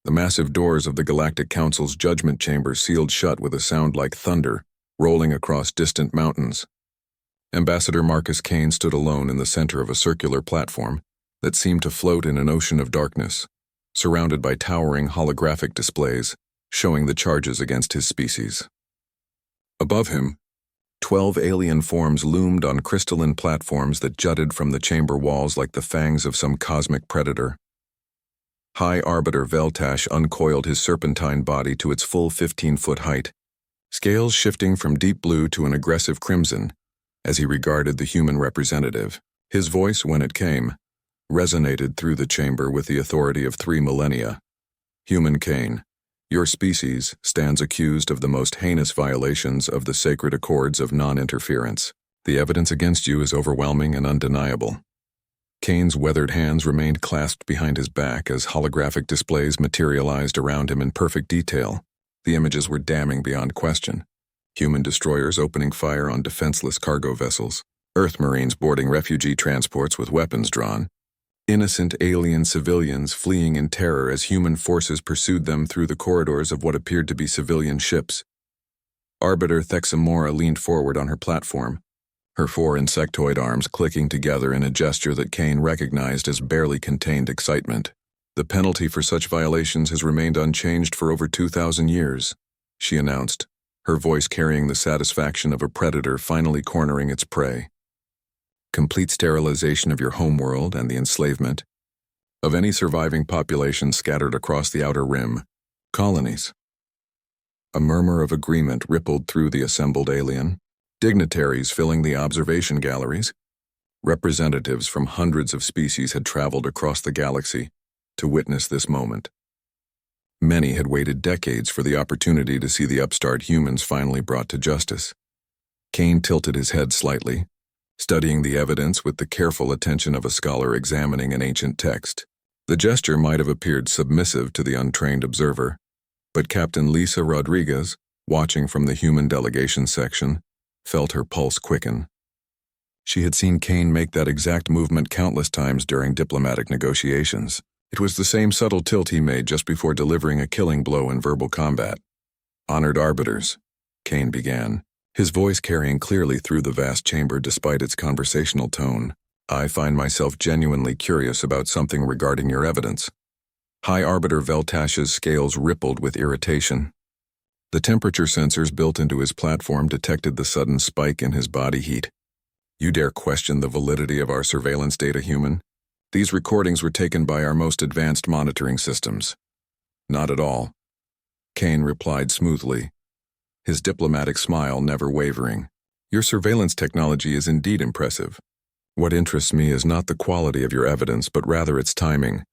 The massive doors of the Galactic Council's judgment chamber sealed shut with a sound like thunder, rolling across distant mountains. Ambassador Marcus Kane stood alone in the center of a circular platform that seemed to float in an ocean of darkness, surrounded by towering holographic displays showing the charges against his species. Above him, 12 alien forms loomed on crystalline platforms that jutted from the chamber walls like the fangs of some cosmic predator. High Arbiter Veltash uncoiled his serpentine body to its full 15-foot height, scales shifting from deep blue to an aggressive crimson as he regarded the human representative. His voice, when it came, resonated through the chamber with the authority of 3 millennia. Human Kane, your species stands accused of the most heinous violations of the sacred accords of non-interference. The evidence against you is overwhelming and undeniable. Kane's weathered hands remained clasped behind his back as holographic displays materialized around him in perfect detail. The images were damning beyond question. Human destroyers opening fire on defenseless cargo vessels, Earth Marines boarding refugee transports with weapons drawn, innocent alien civilians fleeing in terror as human forces pursued them through the corridors of what appeared to be civilian ships. Arbiter Thexamora leaned forward on her platform, her 4 insectoid arms clicking together in a gesture that Kane recognized as barely contained excitement. The penalty for such violations has remained unchanged for over 2,000 years, she announced, her voice carrying the satisfaction of a predator finally cornering its prey. Complete sterilization of your homeworld and the enslavement of any surviving population scattered across the outer rim, colonies. A murmur of agreement rippled through the assembled alien. Dignitaries filling the observation galleries, representatives from hundreds of species had traveled across the galaxy to witness this moment. Many had waited decades for the opportunity to see the upstart humans finally brought to justice. Kane tilted his head slightly, studying the evidence with the careful attention of a scholar examining an ancient text. The gesture might have appeared submissive to the untrained observer, but Captain Lisa Rodriguez, watching from the human delegation section, felt her pulse quicken. She had seen Kane make that exact movement countless times during diplomatic negotiations. It was the same subtle tilt he made just before delivering a killing blow in verbal combat. "Honored arbiters," Kane began, his voice carrying clearly through the vast chamber despite its conversational tone. "I find myself genuinely curious about something regarding your evidence." High Arbiter Veltash's scales rippled with irritation. The temperature sensors built into his platform detected the sudden spike in his body heat. "You dare question the validity of our surveillance data, human? These recordings were taken by our most advanced monitoring systems." "Not at all," Kane replied smoothly, his diplomatic smile never wavering. "Your surveillance technology is indeed impressive. What interests me is not the quality of your evidence, but rather its timing."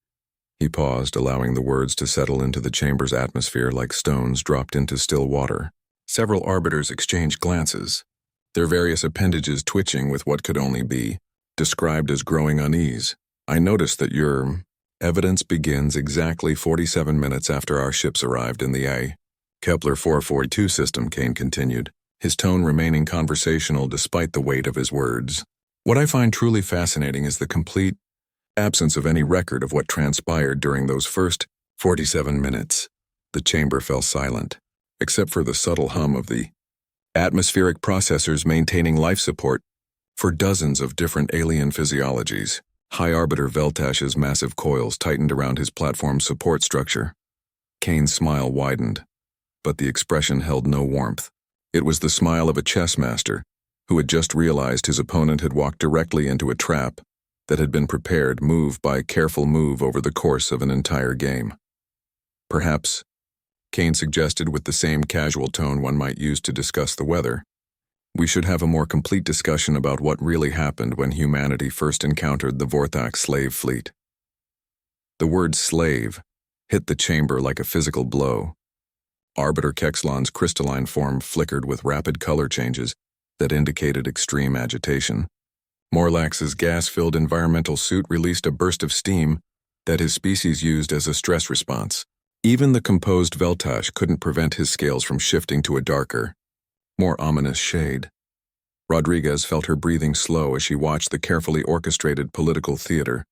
He paused, allowing the words to settle into the chamber's atmosphere like stones dropped into still water. Several arbiters exchanged glances, their various appendages twitching with what could only be described as growing unease. "I noticed that your evidence begins exactly 47 minutes after our ships arrived in the A. Kepler 442 system," Kane continued, his tone remaining conversational despite the weight of his words. "What I find truly fascinating is the complete absence of any record of what transpired during those first 47 minutes. The chamber fell silent, except for the subtle hum of the atmospheric processors maintaining life support for dozens of different alien physiologies. High Arbiter Veltash's massive coils tightened around his platform's support structure. Kane's smile widened, but the expression held no warmth. It was the smile of a chess master who had just realized his opponent had walked directly into a trap that had been prepared move by careful move over the course of an entire game. "Perhaps," Kane suggested with the same casual tone one might use to discuss the weather, "we should have a more complete discussion about what really happened when humanity first encountered the Vorthak slave fleet." The word slave hit the chamber like a physical blow. Arbiter Kexlon's crystalline form flickered with rapid color changes that indicated extreme agitation. Morlax's gas-filled environmental suit released a burst of steam that his species used as a stress response. Even the composed Veltash couldn't prevent his scales from shifting to a darker, more ominous shade. Rodriguez felt her breathing slow as she watched the carefully orchestrated political theater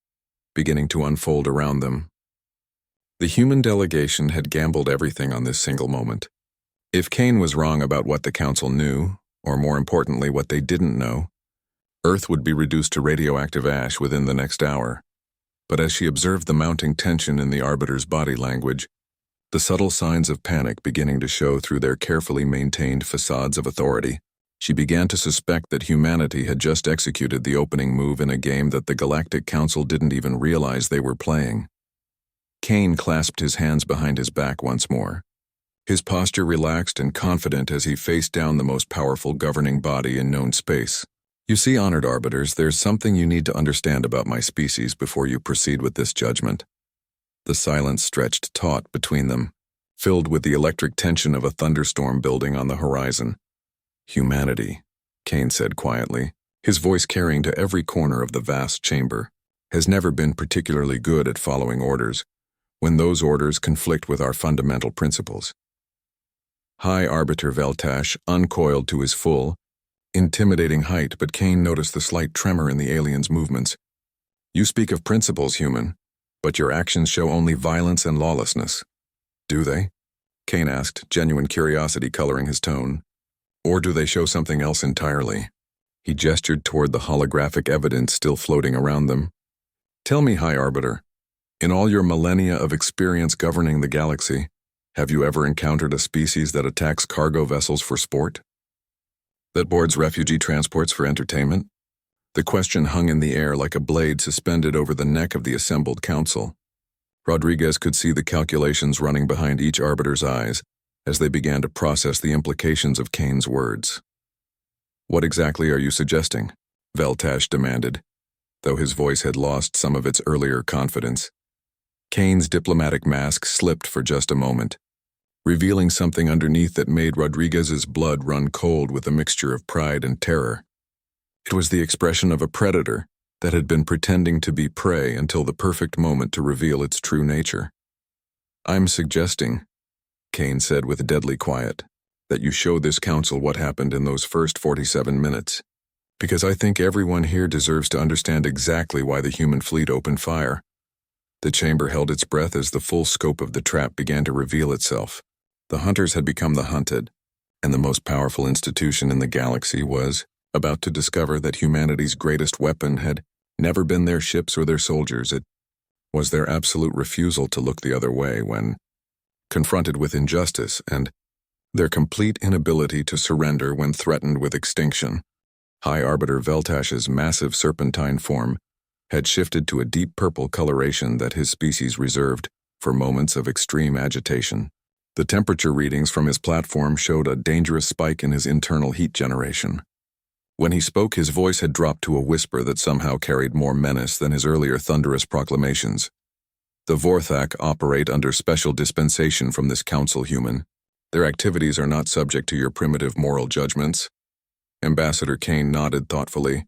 beginning to unfold around them. The human delegation had gambled everything on this single moment. If Kane was wrong about what the Council knew, or more importantly what they didn't know, Earth would be reduced to radioactive ash within the next hour. But as she observed the mounting tension in the Arbiter's body language, the subtle signs of panic beginning to show through their carefully maintained facades of authority, she began to suspect that humanity had just executed the opening move in a game that the Galactic Council didn't even realize they were playing. Kane clasped his hands behind his back once more, his posture relaxed and confident as he faced down the most powerful governing body in known space. You see, honored arbiters, there's something you need to understand about my species before you proceed with this judgment. The silence stretched taut between them, filled with the electric tension of a thunderstorm building on the horizon. Humanity, Kane said quietly, his voice carrying to every corner of the vast chamber, has never been particularly good at following orders, when those orders conflict with our fundamental principles. High Arbiter Veltash uncoiled to his full, intimidating height, but Kane noticed the slight tremor in the alien's movements. You speak of principles, human, but your actions show only violence and lawlessness. Do they? Kane asked, genuine curiosity coloring his tone. Or do they show something else entirely? He gestured toward the holographic evidence still floating around them. Tell me, High Arbiter, in all your millennia of experience governing the galaxy, have you ever encountered a species that attacks cargo vessels for sport? That boards refugee transports for entertainment? The question hung in the air like a blade suspended over the neck of the assembled council. Rodriguez could see the calculations running behind each arbiter's eyes as they began to process the implications of Kane's words. What exactly are you suggesting? Veltash demanded, though his voice had lost some of its earlier confidence. Kane's diplomatic mask slipped for just a moment, revealing something underneath that made Rodriguez's blood run cold with a mixture of pride and terror. It was the expression of a predator that had been pretending to be prey until the perfect moment to reveal its true nature. I'm suggesting, Kane said with deadly quiet, that you show this council what happened in those first 47 minutes, because I think everyone here deserves to understand exactly why the human fleet opened fire. The chamber held its breath as the full scope of the trap began to reveal itself. The hunters had become the hunted, and the most powerful institution in the galaxy was about to discover that humanity's greatest weapon had never been their ships or their soldiers. It was their absolute refusal to look the other way when confronted with injustice, and their complete inability to surrender when threatened with extinction. High Arbiter Veltash's massive serpentine form had shifted to a deep purple coloration that his species reserved for moments of extreme agitation. The temperature readings from his platform showed a dangerous spike in his internal heat generation. When he spoke, his voice had dropped to a whisper that somehow carried more menace than his earlier thunderous proclamations. The Vorthak operate under special dispensation from this council, human. Their activities are not subject to your primitive moral judgments. Ambassador Kane nodded thoughtfully,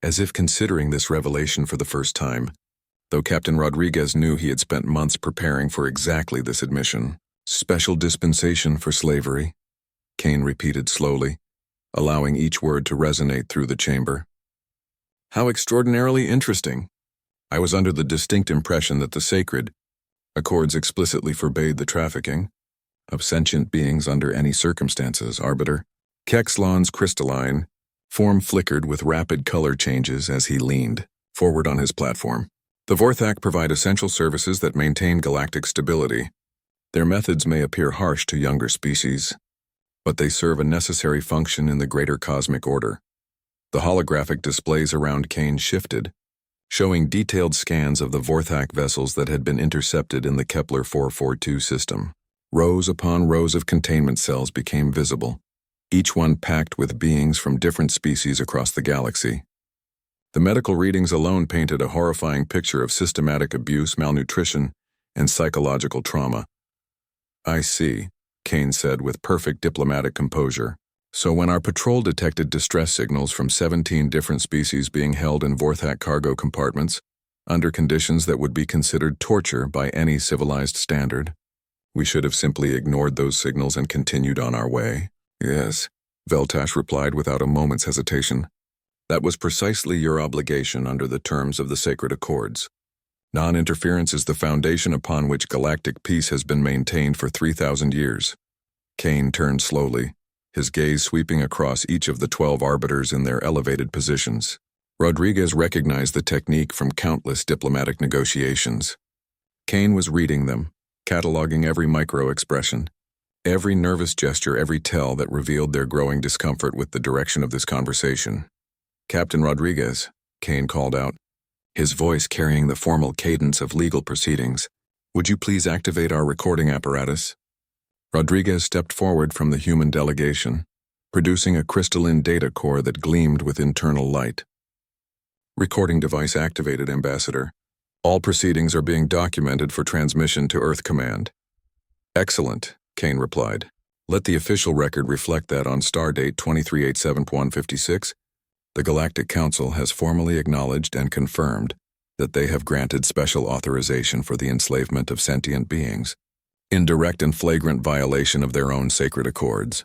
as if considering this revelation for the first time, though Captain Rodriguez knew he had spent months preparing for exactly this admission. Special dispensation for slavery, Kane repeated slowly, allowing each word to resonate through the chamber. How extraordinarily interesting. I was under the distinct impression that the sacred accords explicitly forbade the trafficking of sentient beings under any circumstances, Arbiter. Kexlon's crystalline form flickered with rapid color changes as he leaned forward on his platform. The Vorthak provide essential services that maintain galactic stability. Their methods may appear harsh to younger species, but they serve a necessary function in the greater cosmic order. The holographic displays around Kane shifted, showing detailed scans of the Vorthak vessels that had been intercepted in the Kepler 442 system. Rows upon rows of containment cells became visible, each one packed with beings from different species across the galaxy. The medical readings alone painted a horrifying picture of systematic abuse, malnutrition, and psychological trauma. I see, Kane said with perfect diplomatic composure. So when our patrol detected distress signals from 17 different species being held in Vorthak cargo compartments, under conditions that would be considered torture by any civilized standard, we should have simply ignored those signals and continued on our way. Yes, Veltash replied without a moment's hesitation. That was precisely your obligation under the terms of the sacred accords. Non-interference is the foundation upon which galactic peace has been maintained for 3,000 years. Kane turned slowly, his gaze sweeping across each of the 12 arbiters in their elevated positions. Rodriguez recognized the technique from countless diplomatic negotiations. Kane was reading them, cataloging every micro-expression, every nervous gesture, every tell that revealed their growing discomfort with the direction of this conversation. "Captain Rodriguez," Kane called out, his voice carrying the formal cadence of legal proceedings, "would you please activate our recording apparatus?" Rodriguez stepped forward from the human delegation, producing a crystalline data core that gleamed with internal light. "Recording device activated, Ambassador. All proceedings are being documented for transmission to Earth Command." "Excellent," Kane replied. "Let the official record reflect that on stardate 2387.156, the Galactic Council has formally acknowledged and confirmed that they have granted special authorization for the enslavement of sentient beings, in direct and flagrant violation of their own sacred accords."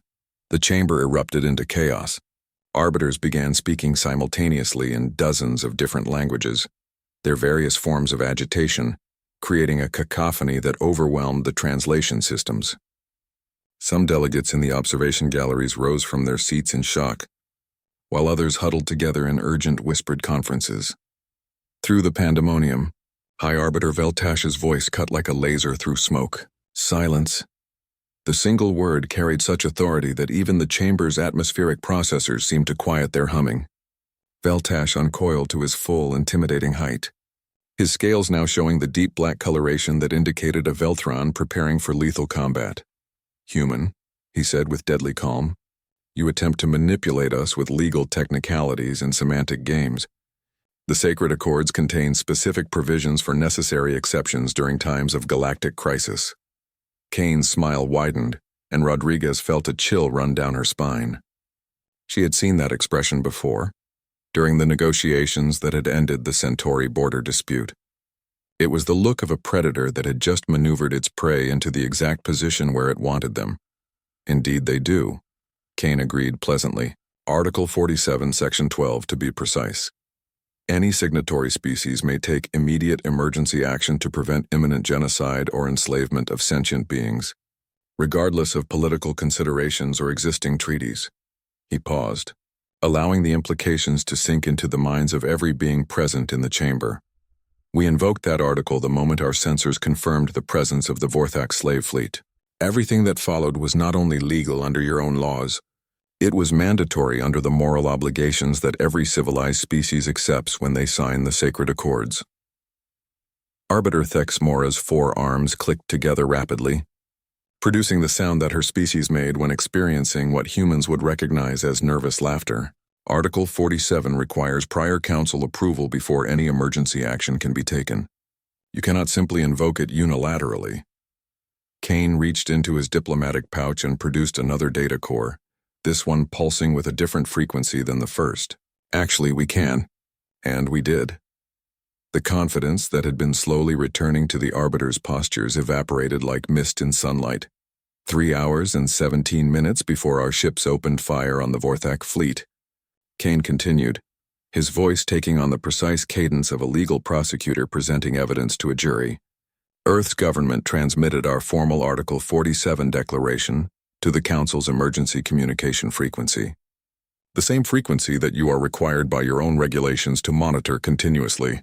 The chamber erupted into chaos. Arbiters began speaking simultaneously in dozens of different languages, their various forms of agitation, creating a cacophony that overwhelmed the translation systems. Some delegates in the observation galleries rose from their seats in shock, while others huddled together in urgent whispered conferences. Through the pandemonium, High Arbiter Veltash's voice cut like a laser through smoke. "Silence." The single word carried such authority that even the chamber's atmospheric processors seemed to quiet their humming. Veltash uncoiled to his full, intimidating height, his scales now showing the deep black coloration that indicated a Velthron preparing for lethal combat. "Human," he said with deadly calm, "you attempt to manipulate us with legal technicalities and semantic games. The sacred accords contain specific provisions for necessary exceptions during times of galactic crisis." Kane's smile widened, and Rodriguez felt a chill run down her spine. She had seen that expression before, during the negotiations that had ended the Centauri border dispute. It was the look of a predator that had just maneuvered its prey into the exact position where it wanted them. "Indeed they do," Kane agreed pleasantly. "Article 47, Section 12 to be precise. Any signatory species may take immediate emergency action to prevent imminent genocide or enslavement of sentient beings, regardless of political considerations or existing treaties." He paused, allowing the implications to sink into the minds of every being present in the chamber. "We invoked that article the moment our sensors confirmed the presence of the Vorthak slave fleet. Everything that followed was not only legal under your own laws, it was mandatory under the moral obligations that every civilized species accepts when they sign the sacred accords." Arbiter Thexmora's forearms clicked together rapidly, producing the sound that her species made when experiencing what humans would recognize as nervous laughter. "Article 47 requires prior council approval before any emergency action can be taken. You cannot simply invoke it unilaterally." Kane reached into his diplomatic pouch and produced another data core, this one pulsing with a different frequency than the first. "Actually, we can." And we did. The confidence that had been slowly returning to the arbiters' postures evaporated like mist in sunlight. 3 hours and 17 minutes before our ships opened fire on the Vorthak fleet, Kane continued, his voice taking on the precise cadence of a legal prosecutor presenting evidence to a jury. "Earth's government transmitted our formal Article 47 declaration to the Council's emergency communication frequency. The same frequency that you are required by your own regulations to monitor continuously."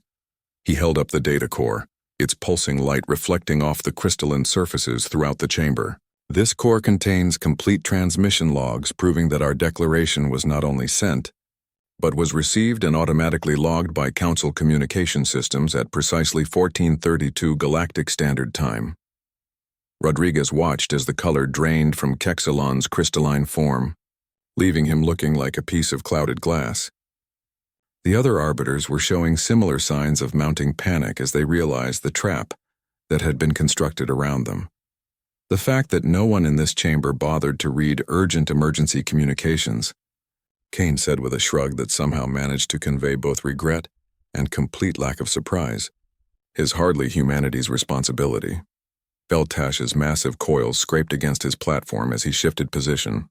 He held up the data core, its pulsing light reflecting off the crystalline surfaces throughout the chamber. "This core contains complete transmission logs proving that our declaration was not only sent, but was received and automatically logged by Council communication systems at precisely 1432 Galactic Standard Time." Rodriguez watched as the color drained from Kexalon's crystalline form, leaving him looking like a piece of clouded glass. The other arbiters were showing similar signs of mounting panic as they realized the trap that had been constructed around them. The fact that no one in this chamber bothered to read urgent emergency communications, Kane said with a shrug that somehow managed to convey both regret and complete lack of surprise, is hardly humanity's responsibility. Veltash's massive coils scraped against his platform as he shifted position.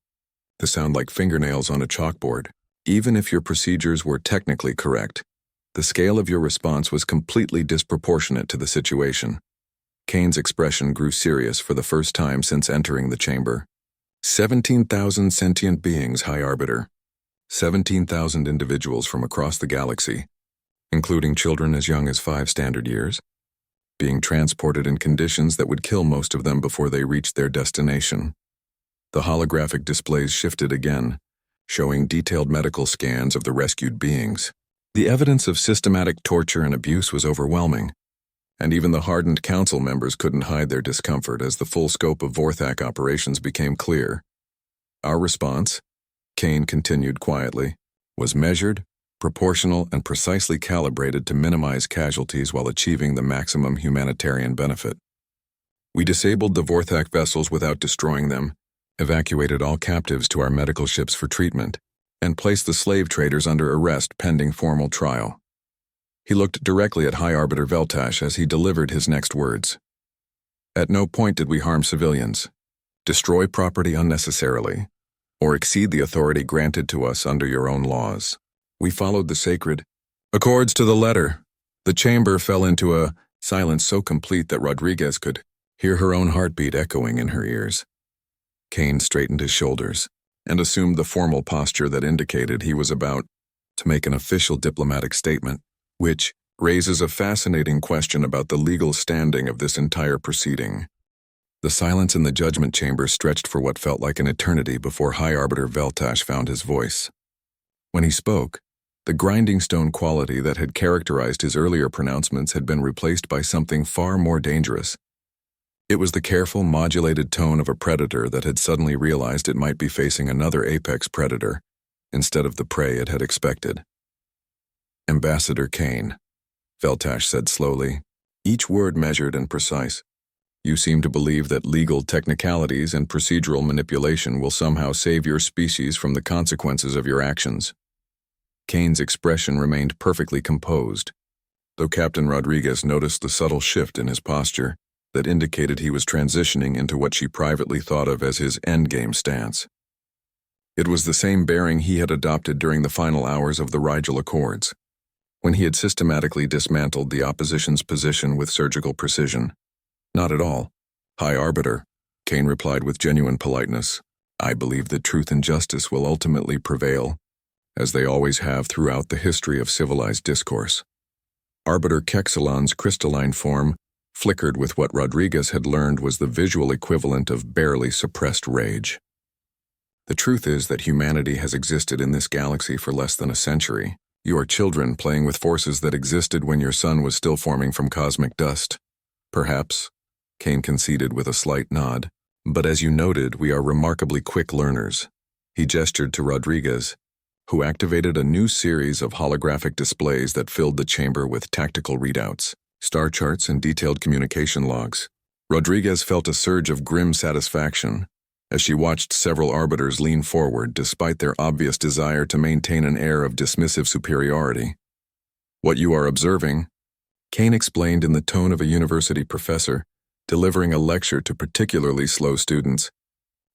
The sound like fingernails on a chalkboard. "Even if your procedures were technically correct, The scale of your response was completely disproportionate to the situation. Kane's expression grew serious for the first time since entering the chamber. 17,000 sentient beings, High Arbiter. 17,000 individuals from across the galaxy, including children as young as 5 standard years, being transported in conditions that would kill most of them before they reached their destination. The holographic displays shifted again, showing detailed medical scans of the rescued beings. The evidence of systematic torture and abuse was overwhelming, and even the hardened council members couldn't hide their discomfort as the full scope of Vorthak operations became clear. Our response, Kane continued quietly, was measured, proportional, and precisely calibrated to minimize casualties while achieving the maximum humanitarian benefit. We disabled the Vorthak vessels without destroying them, evacuated all captives to our medical ships for treatment, and placed the slave traders under arrest pending formal trial. He looked directly at High Arbiter Veltash as he delivered his next words. At no point did we harm civilians, destroy property unnecessarily, or exceed the authority granted to us under your own laws. We followed the sacred accords to the letter. The chamber fell into a silence so complete that Rodriguez could hear her own heartbeat echoing in her ears. Kane straightened his shoulders and assumed the formal posture that indicated he was about to make an official diplomatic statement, which raises a fascinating question about the legal standing of this entire proceeding. The silence in the judgment chamber stretched for what felt like an eternity before High Arbiter Veltash found his voice. When he spoke, the grinding stone quality that had characterized his earlier pronouncements had been replaced by something far more dangerous. It was the careful, modulated tone of a predator that had suddenly realized it might be facing another apex predator, instead of the prey it had expected. Ambassador Kane, Veltash said slowly, each word measured and precise. You seem to believe that legal technicalities and procedural manipulation will somehow save your species from the consequences of your actions. Kane's expression remained perfectly composed, though Captain Rodriguez noticed the subtle shift in his posture that indicated he was transitioning into what she privately thought of as his endgame stance. It was the same bearing he had adopted during the final hours of the Rigel Accords, when he had systematically dismantled the opposition's position with surgical precision. Not at all, High Arbiter, Kane replied with genuine politeness. I believe that truth and justice will ultimately prevail, as they always have throughout the history of civilized discourse. Arbiter Kexalon's crystalline form flickered with what Rodriguez had learned was the visual equivalent of barely suppressed rage. The truth is that humanity has existed in this galaxy for less than a century. You are children playing with forces that existed when your sun was still forming from cosmic dust. Perhaps, Kane conceded with a slight nod, but as you noted, we are remarkably quick learners. He gestured to Rodriguez, who activated a new series of holographic displays that filled the chamber with tactical readouts, star charts, and detailed communication logs. Rodriguez felt a surge of grim satisfaction as she watched several arbiters lean forward despite their obvious desire to maintain an air of dismissive superiority. What you are observing, Kane explained in the tone of a university professor, delivering a lecture to particularly slow students,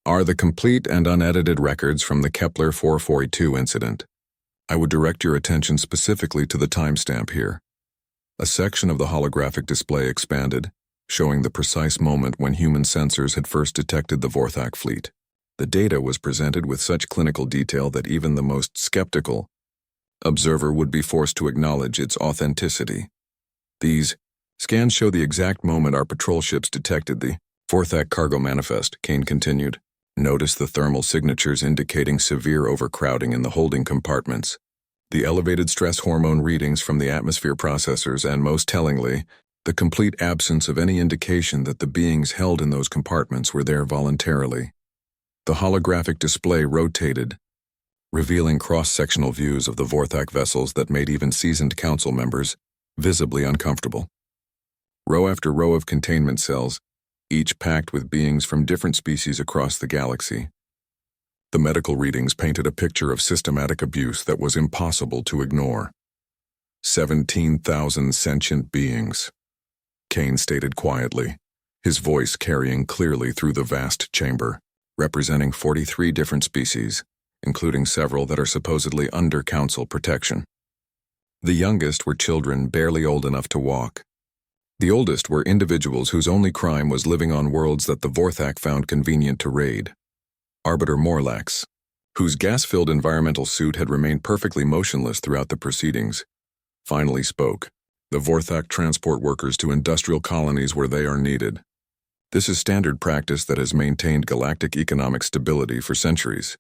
are the complete and unedited records from the Kepler 442 incident. I would direct your attention specifically to the timestamp here. A section of the holographic display expanded, showing the precise moment when human sensors had first detected the Vorthak fleet. The data was presented with such clinical detail that even the most skeptical observer would be forced to acknowledge its authenticity. These scans show the exact moment our patrol ships detected the Vorthak cargo manifest, Kane continued. Notice the thermal signatures indicating severe overcrowding in the holding compartments, the elevated stress hormone readings from the atmosphere processors, and most tellingly, the complete absence of any indication that the beings held in those compartments were there voluntarily. The holographic display rotated, revealing cross-sectional views of the Vorthak vessels that made even seasoned council members visibly uncomfortable. Row after row of containment cells, each packed with beings from different species across the galaxy. The medical readings painted a picture of systematic abuse that was impossible to ignore. 17,000 sentient beings, Kane stated quietly, his voice carrying clearly through the vast chamber, representing 43 different species, including several that are supposedly under council protection. The youngest were children barely old enough to walk. The oldest were individuals whose only crime was living on worlds that the Vorthak found convenient to raid. Arbiter Morlax, whose gas-filled environmental suit had remained perfectly motionless throughout the proceedings, finally spoke. The Vorthak transport workers to industrial colonies where they are needed. This is standard practice that has maintained galactic economic stability for centuries.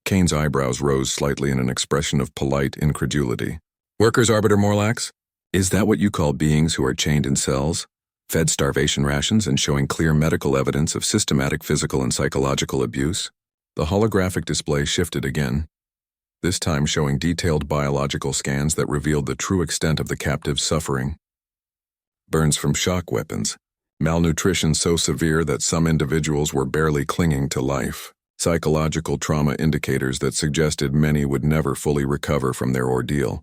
Kane's eyebrows rose slightly in an expression of polite incredulity. Workers, Arbiter Morlax? Is that what you call beings who are chained in cells, fed starvation rations, and showing clear medical evidence of systematic physical and psychological abuse? The holographic display shifted again, this time showing detailed biological scans that revealed the true extent of the captive's suffering. Burns from shock weapons, malnutrition so severe that some individuals were barely clinging to life, psychological trauma indicators that suggested many would never fully recover from their ordeal.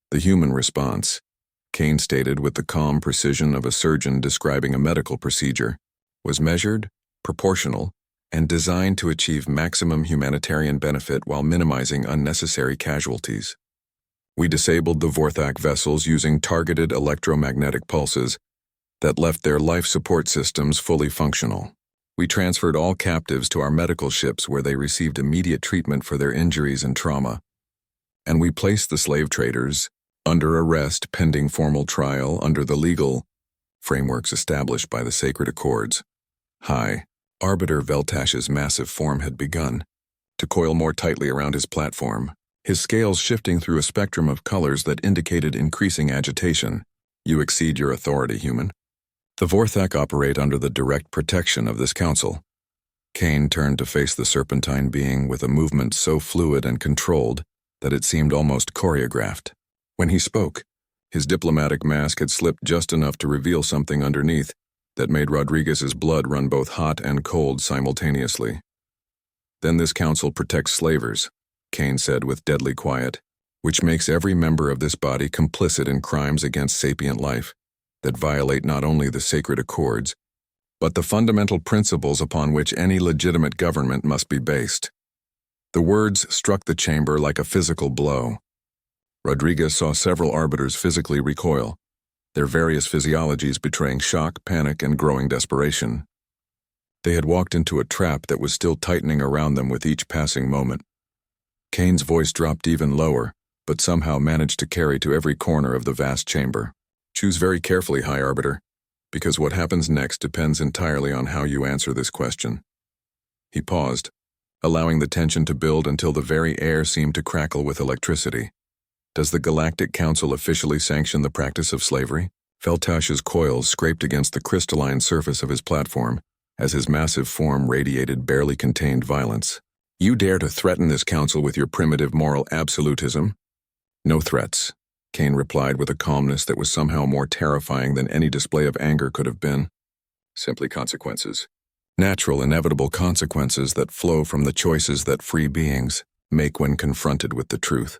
The human response, Kane stated with the calm precision of a surgeon describing a medical procedure, was measured, proportional, and designed to achieve maximum humanitarian benefit while minimizing unnecessary casualties. We disabled the Vorthak vessels using targeted electromagnetic pulses that left their life support systems fully functional. We transferred all captives to our medical ships where they received immediate treatment for their injuries and trauma. And we placed the slave traders under arrest pending formal trial under the legal frameworks established by the Sacred Accords. Arbiter Veltash's massive form had begun to coil more tightly around his platform, his scales shifting through a spectrum of colors that indicated increasing agitation. You exceed your authority, human. The Vorthak operate under the direct protection of this council. Kane turned to face the serpentine being with a movement so fluid and controlled that it seemed almost choreographed. When he spoke, his diplomatic mask had slipped just enough to reveal something underneath that made Rodriguez's blood run both hot and cold simultaneously. Then this council protects slavers, Kane said with deadly quiet, which makes every member of this body complicit in crimes against sapient life that violate not only the Sacred Accords, but the fundamental principles upon which any legitimate government must be based. The words struck the chamber like a physical blow. Rodriguez saw several arbiters physically recoil, their various physiologies betraying shock, panic, and growing desperation. They had walked into a trap that was still tightening around them with each passing moment. Kane's voice dropped even lower, but somehow managed to carry to every corner of the vast chamber. Choose very carefully, High Arbiter, because what happens next depends entirely on how you answer this question. He paused, allowing the tension to build until the very air seemed to crackle with electricity. Does the Galactic Council officially sanction the practice of slavery? Veltash's coils scraped against the crystalline surface of his platform as his massive form radiated barely contained violence. You dare to threaten this council with your primitive moral absolutism? No threats, Kane replied with a calmness that was somehow more terrifying than any display of anger could have been. Simply consequences. Natural, inevitable consequences that flow from the choices that free beings make when confronted with the truth.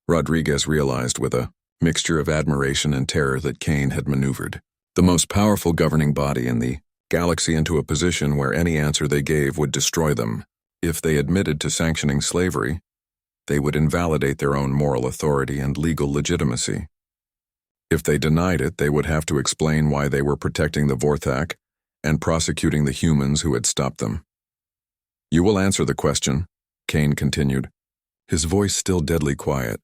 Rodriguez realized with a mixture of admiration and terror that Kane had maneuvered the most powerful governing body in the galaxy into a position where any answer they gave would destroy them. If they admitted to sanctioning slavery, they would invalidate their own moral authority and legal legitimacy. If they denied it, they would have to explain why they were protecting the Vorthak and prosecuting the humans who had stopped them. You will answer the question, Kane continued, his voice still deadly quiet,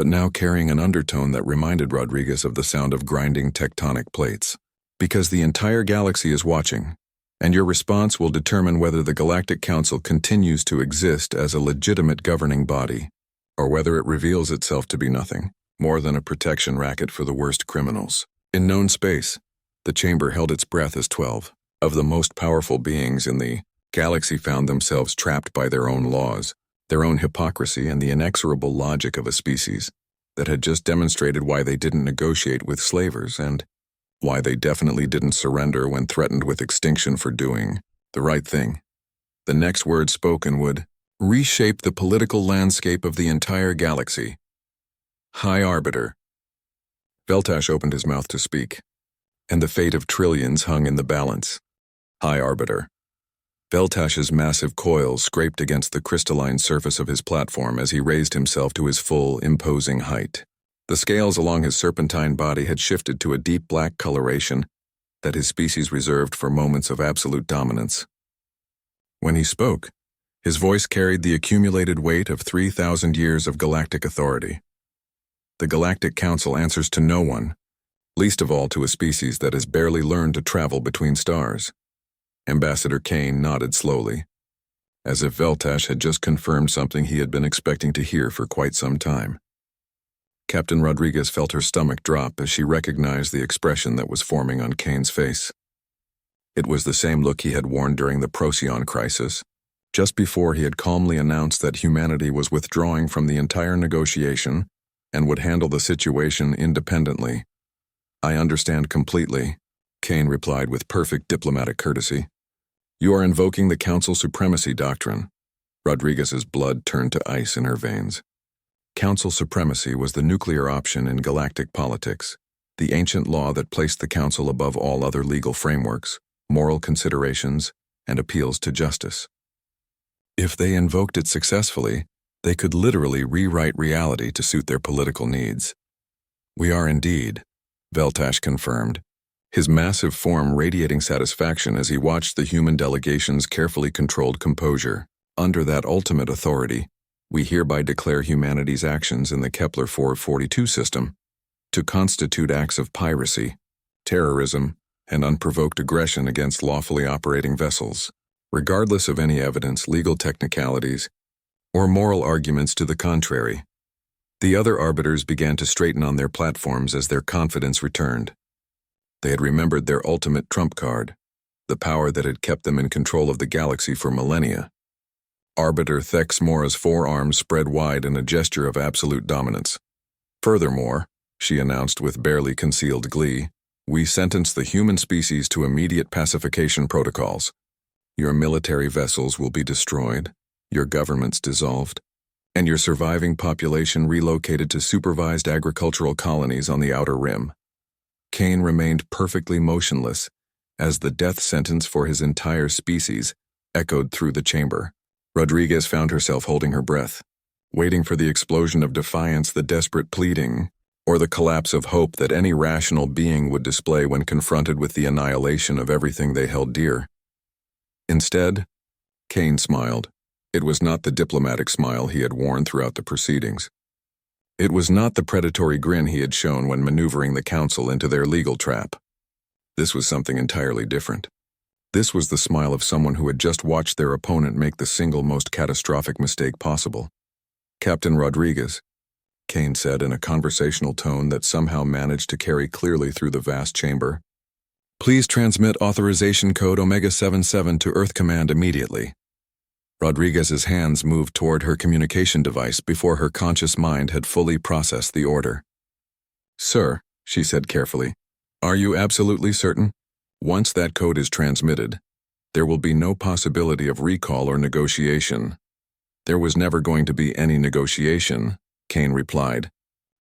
but now carrying an undertone that reminded Rodriguez of the sound of grinding tectonic plates. Because the entire galaxy is watching, and your response will determine whether the Galactic Council continues to exist as a legitimate governing body, or whether it reveals itself to be nothing more than a protection racket for the worst criminals. In known space, the chamber held its breath as 12 of the most powerful beings in the galaxy found themselves trapped by their own laws, their own hypocrisy, and the inexorable logic of a species that had just demonstrated why they didn't negotiate with slavers and why they definitely didn't surrender when threatened with extinction for doing the right thing. The next word spoken would reshape the political landscape of the entire galaxy. High Arbiter. Veltash opened his mouth to speak, and the fate of trillions hung in the balance. High Arbiter. Veltash's massive coils scraped against the crystalline surface of his platform as he raised himself to his full, imposing height. The scales along his serpentine body had shifted to a deep black coloration that his species reserved for moments of absolute dominance. When he spoke, his voice carried the accumulated weight of 3,000 years of galactic authority. The Galactic Council answers to no one, least of all to a species that has barely learned to travel between stars. Ambassador Kane nodded slowly, as if Veltash had just confirmed something he had been expecting to hear for quite some time. Captain Rodriguez felt her stomach drop as she recognized the expression that was forming on Kane's face. It was the same look he had worn during the Procyon crisis, just before he had calmly announced that humanity was withdrawing from the entire negotiation and would handle the situation independently. "I understand completely," Kane replied with perfect diplomatic courtesy. "You are invoking the Council Supremacy Doctrine." Rodriguez's blood turned to ice in her veins. Council supremacy was the nuclear option in galactic politics, the ancient law that placed the Council above all other legal frameworks, moral considerations, and appeals to justice. If they invoked it successfully, they could literally rewrite reality to suit their political needs. "We are indeed," Veltash confirmed, his massive form radiating satisfaction as he watched the human delegation's carefully controlled composure. "Under that ultimate authority, we hereby declare humanity's actions in the Kepler 442 system to constitute acts of piracy, terrorism, and unprovoked aggression against lawfully operating vessels, regardless of any evidence, legal technicalities, or moral arguments to the contrary." The other arbiters began to straighten on their platforms as their confidence returned. They had remembered their ultimate trump card, the power that had kept them in control of the galaxy for millennia. Arbiter Thex Mora's forearms spread wide in a gesture of absolute dominance. "Furthermore," she announced with barely concealed glee, "we sentence the human species to immediate pacification protocols. Your military vessels will be destroyed, your governments dissolved, and your surviving population relocated to supervised agricultural colonies on the outer rim." Kane remained perfectly motionless as the death sentence for his entire species echoed through the chamber. Rodriguez found herself holding her breath, waiting for the explosion of defiance, the desperate pleading, or the collapse of hope that any rational being would display when confronted with the annihilation of everything they held dear. Instead, Kane smiled. It was not the diplomatic smile he had worn throughout the proceedings. It was not the predatory grin he had shown when maneuvering the Council into their legal trap. This was something entirely different. This was the smile of someone who had just watched their opponent make the single most catastrophic mistake possible. "Captain Rodriguez," Kane said in a conversational tone that somehow managed to carry clearly through the vast chamber, "please transmit authorization code Omega 77 to Earth Command immediately." Rodriguez's hands moved toward her communication device before her conscious mind had fully processed the order. "Sir," she said carefully, "are you absolutely certain? Once that code is transmitted, there will be no possibility of recall or negotiation." "There was never going to be any negotiation," Kane replied,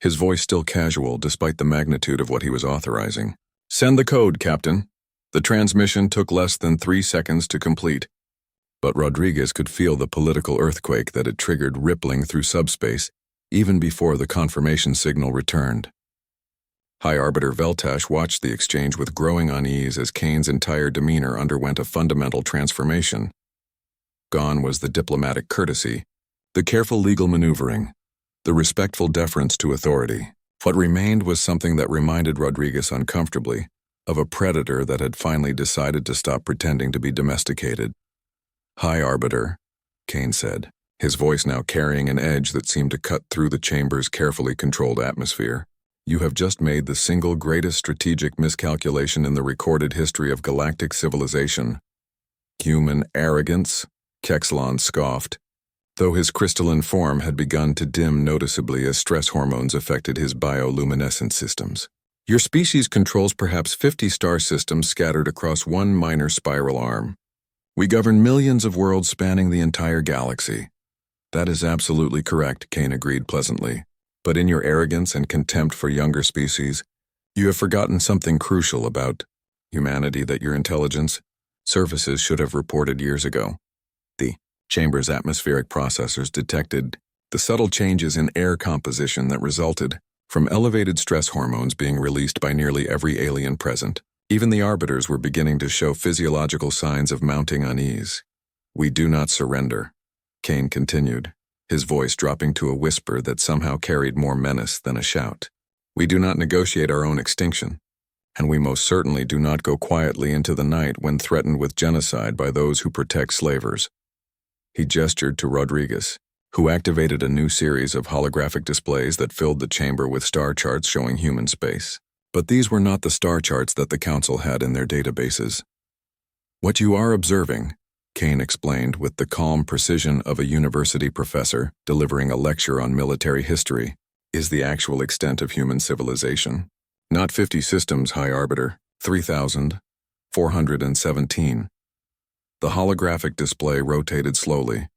his voice still casual despite the magnitude of what he was authorizing. "Send the code, Captain." The transmission took less than 3 seconds to complete, but Rodriguez could feel the political earthquake that had triggered rippling through subspace even before the confirmation signal returned. High Arbiter Veltash watched the exchange with growing unease as Kane's entire demeanor underwent a fundamental transformation. Gone was the diplomatic courtesy, the careful legal maneuvering, the respectful deference to authority. What remained was something that reminded Rodriguez uncomfortably of a predator that had finally decided to stop pretending to be domesticated. "High Arbiter," Kane said, his voice now carrying an edge that seemed to cut through the chamber's carefully controlled atmosphere. "You have just made the single greatest strategic miscalculation in the recorded history of galactic civilization." "Human arrogance?" Kexlon scoffed, though his crystalline form had begun to dim noticeably as stress hormones affected his bioluminescent systems. "Your species controls perhaps 50 star systems scattered across one minor spiral arm. We govern millions of worlds spanning the entire galaxy." "That is absolutely correct," Kane agreed pleasantly. "But in your arrogance and contempt for younger species, you have forgotten something crucial about humanity that your intelligence services should have reported years ago." The chamber's atmospheric processors detected the subtle changes in air composition that resulted from elevated stress hormones being released by nearly every alien present. Even the arbiters were beginning to show physiological signs of mounting unease. "We do not surrender," Kane continued, his voice dropping to a whisper that somehow carried more menace than a shout. "We do not negotiate our own extinction, and we most certainly do not go quietly into the night when threatened with genocide by those who protect slavers." He gestured to Rodriguez, who activated a new series of holographic displays that filled the chamber with star charts showing human space. But these were not the star charts that the Council had in their databases. "What you are observing," Kane explained with the calm precision of a university professor delivering a lecture on military history, "is the actual extent of human civilization. Not 50 systems, High Arbiter, 3,417. The holographic display rotated slowly,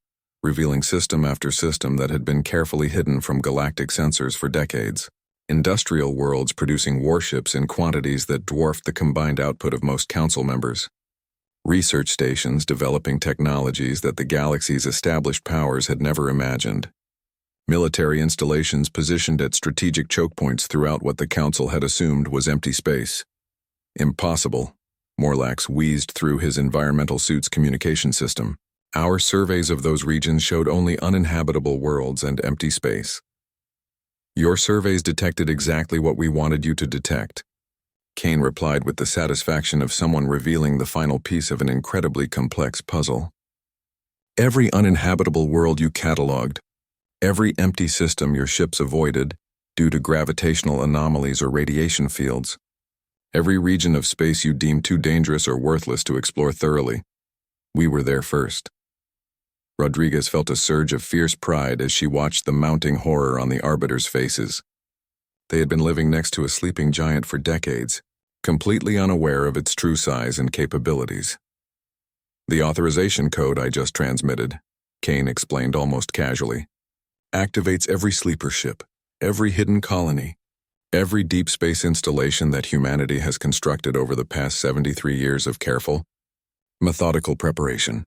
revealing system after system that had been carefully hidden from galactic sensors for decades. Industrial worlds producing warships in quantities that dwarfed the combined output of most Council members. Research stations developing technologies that the galaxy's established powers had never imagined. Military installations positioned at strategic choke points throughout what the Council had assumed was empty space. Impossible, Morlax wheezed through his environmental suit's communication system. Our surveys of those regions showed only uninhabitable worlds and empty space. Your surveys detected exactly what we wanted you to detect, Kane replied with the satisfaction of someone revealing the final piece of an incredibly complex puzzle. Every uninhabitable world you cataloged, every empty system your ships avoided due to gravitational anomalies or radiation fields, every region of space you deemed too dangerous or worthless to explore thoroughly, we were there first. Rodriguez felt a surge of fierce pride as she watched the mounting horror on the arbiters' faces. They had been living next to a sleeping giant for decades, completely unaware of its true size and capabilities. "The authorization code I just transmitted," Kane explained almost casually, "activates every sleeper ship, every hidden colony, every deep space installation that humanity has constructed over the past 73 years of careful, methodical preparation."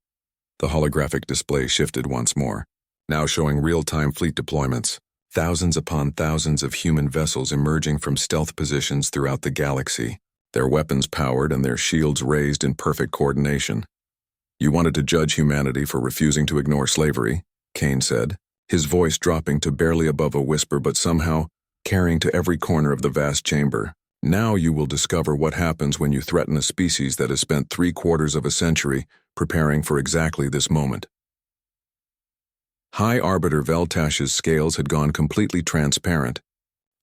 The holographic display shifted once more, now showing real-time fleet deployments, thousands upon thousands of human vessels emerging from stealth positions throughout the galaxy, their weapons powered and their shields raised in perfect coordination. "You wanted to judge humanity for refusing to ignore slavery," Kane said, his voice dropping to barely above a whisper but somehow carrying to every corner of the vast chamber. "Now you will discover what happens when you threaten a species that has spent 3/4 of a century preparing for exactly this moment." High Arbiter Veltash's scales had gone completely transparent,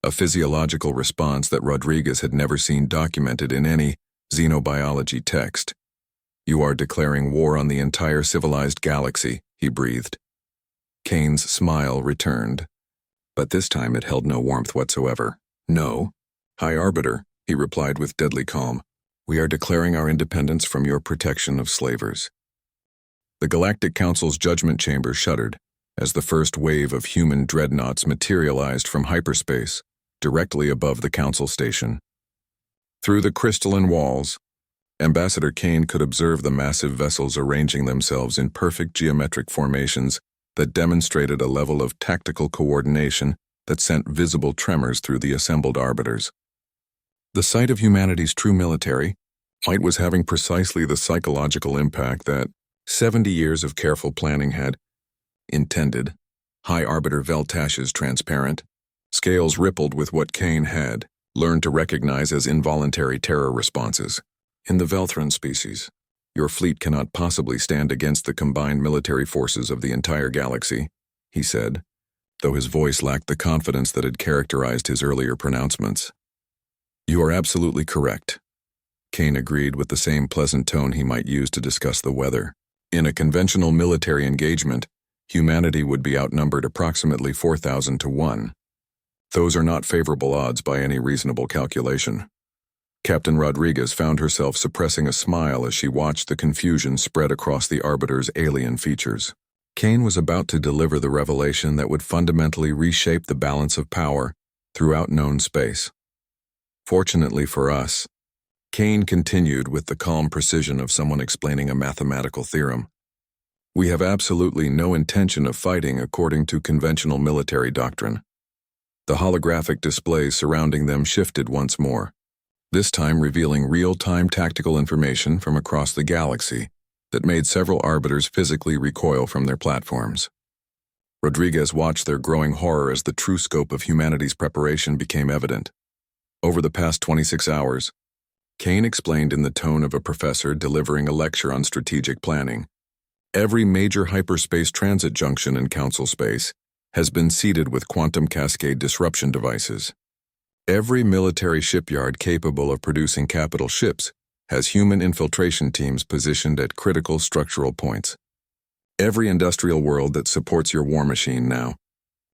a physiological response that Rodriguez had never seen documented in any xenobiology text. "You are declaring war on the entire civilized galaxy," he breathed. Kane's smile returned, but this time it held no warmth whatsoever. "No, High Arbiter," he replied with deadly calm. "We are declaring our independence from your protection of slavers." The Galactic Council's judgment chamber shuddered as the first wave of human dreadnoughts materialized from hyperspace directly above the Council station. Through the crystalline walls, Ambassador Kane could observe the massive vessels arranging themselves in perfect geometric formations that demonstrated a level of tactical coordination that sent visible tremors through the assembled arbiters. The sight of humanity's true military might was having precisely the psychological impact that 70 years of careful planning had intended. High Arbiter Veltash's transparent scales rippled with what Kane had learned to recognize as involuntary terror responses. "In the Velthran species, your fleet cannot possibly stand against the combined military forces of the entire galaxy," he said, though his voice lacked the confidence that had characterized his earlier pronouncements. "You are absolutely correct," Kane agreed with the same pleasant tone he might use to discuss the weather. "In a conventional military engagement, humanity would be outnumbered approximately 4,000 to 1. Those are not favorable odds by any reasonable calculation." Captain Rodriguez found herself suppressing a smile as she watched the confusion spread across the Arbiter's alien features. Kane was about to deliver the revelation that would fundamentally reshape the balance of power throughout known space. Fortunately for us, Kane continued with the calm precision of someone explaining a mathematical theorem. "We have absolutely no intention of fighting according to conventional military doctrine. The holographic displays surrounding them shifted once more, this time revealing real-time tactical information from across the galaxy that made several arbiters physically recoil from their platforms. Rodriguez watched their growing horror as the true scope of humanity's preparation became evident. Over the past 26 hours, Kane explained in the tone of a professor delivering a lecture on strategic planning, every major hyperspace transit junction in Council space has been seeded with quantum cascade disruption devices. Every military shipyard capable of producing capital ships has human infiltration teams positioned at critical structural points. Every industrial world that supports your war machine now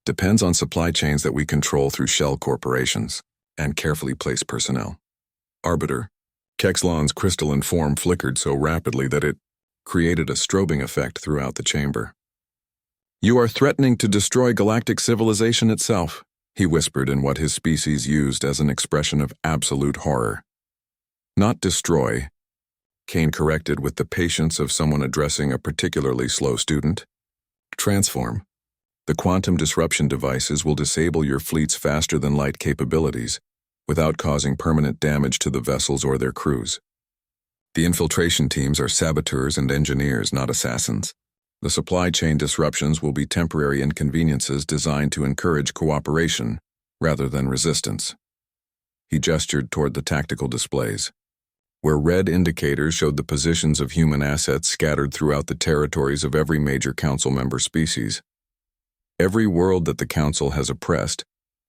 depends on supply chains that we control through shell corporations and carefully placed personnel. Arbiter, Kexlon's crystalline form flickered so rapidly that it created a strobing effect throughout the chamber. "You are threatening to destroy galactic civilization itself," he whispered in what his species used as an expression of absolute horror. "Not destroy," Kane corrected with the patience of someone addressing a particularly slow student. "Transform. The quantum disruption devices will disable your fleet's faster-than-light capabilities without causing permanent damage to the vessels or their crews. The infiltration teams are saboteurs and engineers, not assassins. The supply chain disruptions will be temporary inconveniences designed to encourage cooperation rather than resistance." He gestured toward the tactical displays, where red indicators showed the positions of human assets scattered throughout the territories of every major Council member species. "Every world that the Council has oppressed,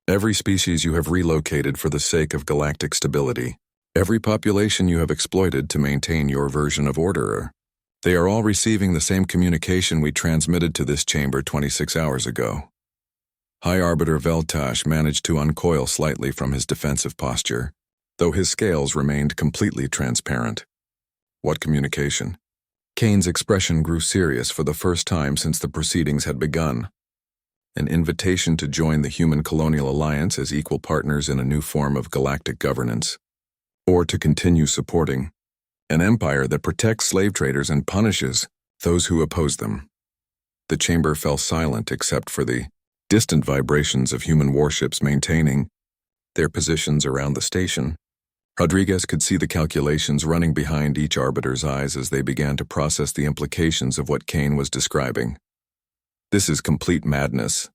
every species you have relocated for the sake of galactic stability, every population you have exploited to maintain your version of order, they are all receiving the same communication we transmitted to this chamber 26 hours ago." High Arbiter Veltash managed to uncoil slightly from his defensive posture, though his scales remained completely transparent. "What communication?" Kane's expression grew serious for the first time since the proceedings had begun. "An invitation to join the Human Colonial Alliance as equal partners in a new form of galactic governance, or to continue supporting an empire that protects slave traders and punishes those who oppose them." The chamber fell silent except for the distant vibrations of human warships maintaining their positions around the station. Rodriguez could see the calculations running behind each arbiter's eyes as they began to process the implications of what Kane was describing. "This is complete madness,"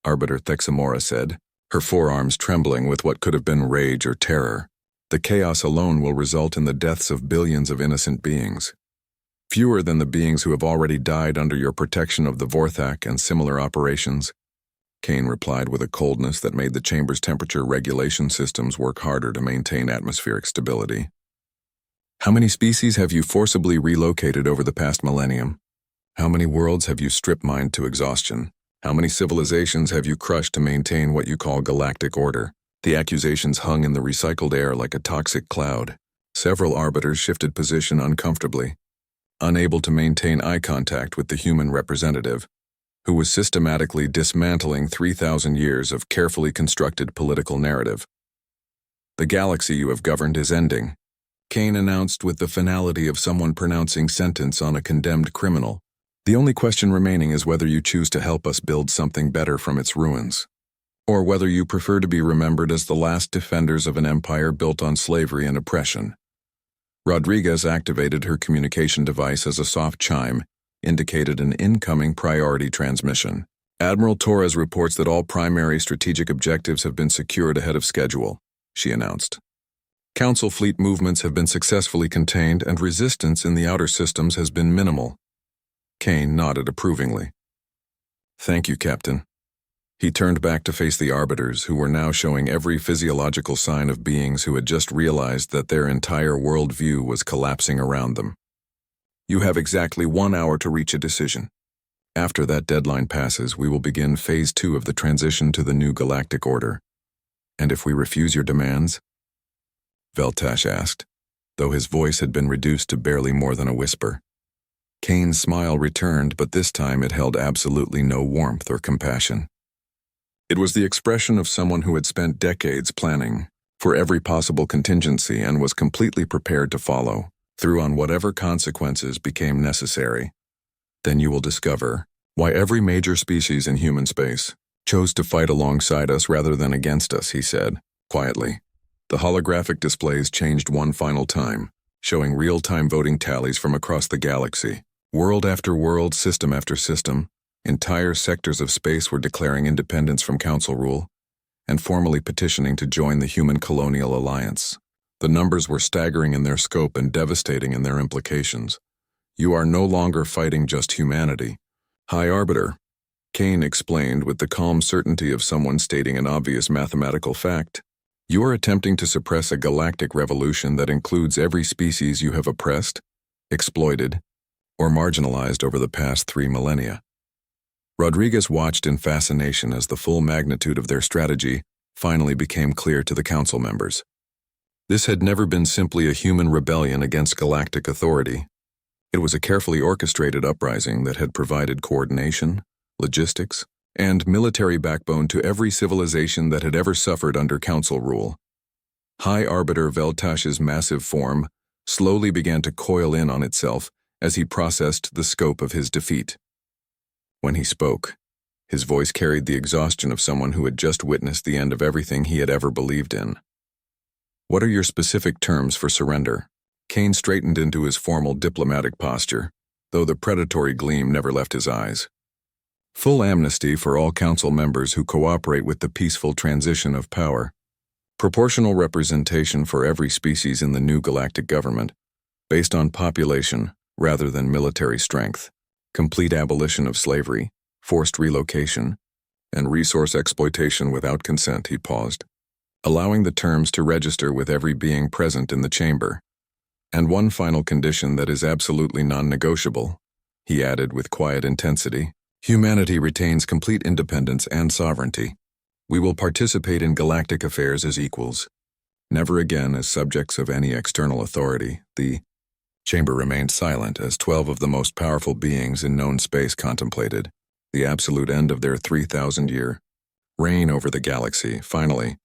Arbiter Thexamora said, her forearms trembling with what could have been rage or terror. "The chaos alone will result in the deaths of billions of innocent beings. Fewer than the beings who have already died under your protection of the Vorthak and similar operations," Kane replied with a coldness that made the chamber's temperature regulation systems work harder to maintain atmospheric stability. "How many species have you forcibly relocated over the past millennium? How many worlds have you strip-mined to exhaustion? How many civilizations have you crushed to maintain what you call galactic order?" The accusations hung in the recycled air like a toxic cloud. Several arbiters shifted position uncomfortably, unable to maintain eye contact with the human representative, who was systematically dismantling 3,000 years of carefully constructed political narrative. "The galaxy you have governed is ending," Kane announced with the finality of someone pronouncing sentence on a condemned criminal. "The only question remaining is whether you choose to help us build something better from its ruins, or whether you prefer to be remembered as the last defenders of an empire built on slavery and oppression." Rodriguez activated her communication device as a soft chime indicated an incoming priority transmission. "Admiral Torres reports that all primary strategic objectives have been secured ahead of schedule," she announced. "Council fleet movements have been successfully contained and resistance in the outer systems has been minimal." Kane nodded approvingly. "Thank you, Captain." He turned back to face the arbiters, who were now showing every physiological sign of beings who had just realized that their entire worldview was collapsing around them. "You have exactly 1 hour to reach a decision. After that deadline passes, we will begin Phase 2 of the transition to the new galactic order. And if we refuse your demands?" Veltash asked, though his voice had been reduced to barely more than a whisper. Kane's smile returned, but this time it held absolutely no warmth or compassion. It was the expression of someone who had spent decades planning for every possible contingency and was completely prepared to follow through on whatever consequences became necessary. "Then you will discover why every major species in human space chose to fight alongside us rather than against us, he said, quietly. The holographic displays changed one final time, showing real-time voting tallies from across the galaxy. World after world, system after system, entire sectors of space were declaring independence from Council rule and formally petitioning to join the Human Colonial Alliance. The numbers were staggering in their scope and devastating in their implications. You are no longer fighting just humanity. High Arbiter, Kane explained with the calm certainty of someone stating an obvious mathematical fact. You are attempting to suppress a galactic revolution that includes every species you have oppressed, exploited, or marginalized over the past 3 millennia. Rodriguez watched in fascination as the full magnitude of their strategy finally became clear to the council members. This had never been simply a human rebellion against galactic authority. It was a carefully orchestrated uprising that had provided coordination, logistics, and military backbone to every civilization that had ever suffered under council rule. High Arbiter Veltash's massive form slowly began to coil in on itself as he processed the scope of his defeat. When he spoke, his voice carried the exhaustion of someone who had just witnessed the end of everything he had ever believed in. What are your specific terms for surrender? Kane straightened into his formal diplomatic posture, though the predatory gleam never left his eyes. Full amnesty for all council members who cooperate with the peaceful transition of power. Proportional representation for every species in the new galactic government, based on population rather than military strength. Complete abolition of slavery, forced relocation, and resource exploitation without consent, he paused. Allowing the terms to register with every being present in the chamber. And one final condition that is absolutely non-negotiable, he added with quiet intensity. Humanity retains complete independence and sovereignty. We will participate in galactic affairs as equals, never again as subjects of any external authority. The chamber remained silent as 12 of the most powerful beings in known space contemplated the absolute end of their 3,000-year reign over the galaxy. Finally,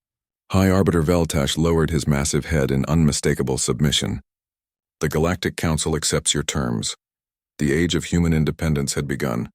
High Arbiter Veltash lowered his massive head in unmistakable submission. The Galactic Council accepts your terms. The age of human independence had begun.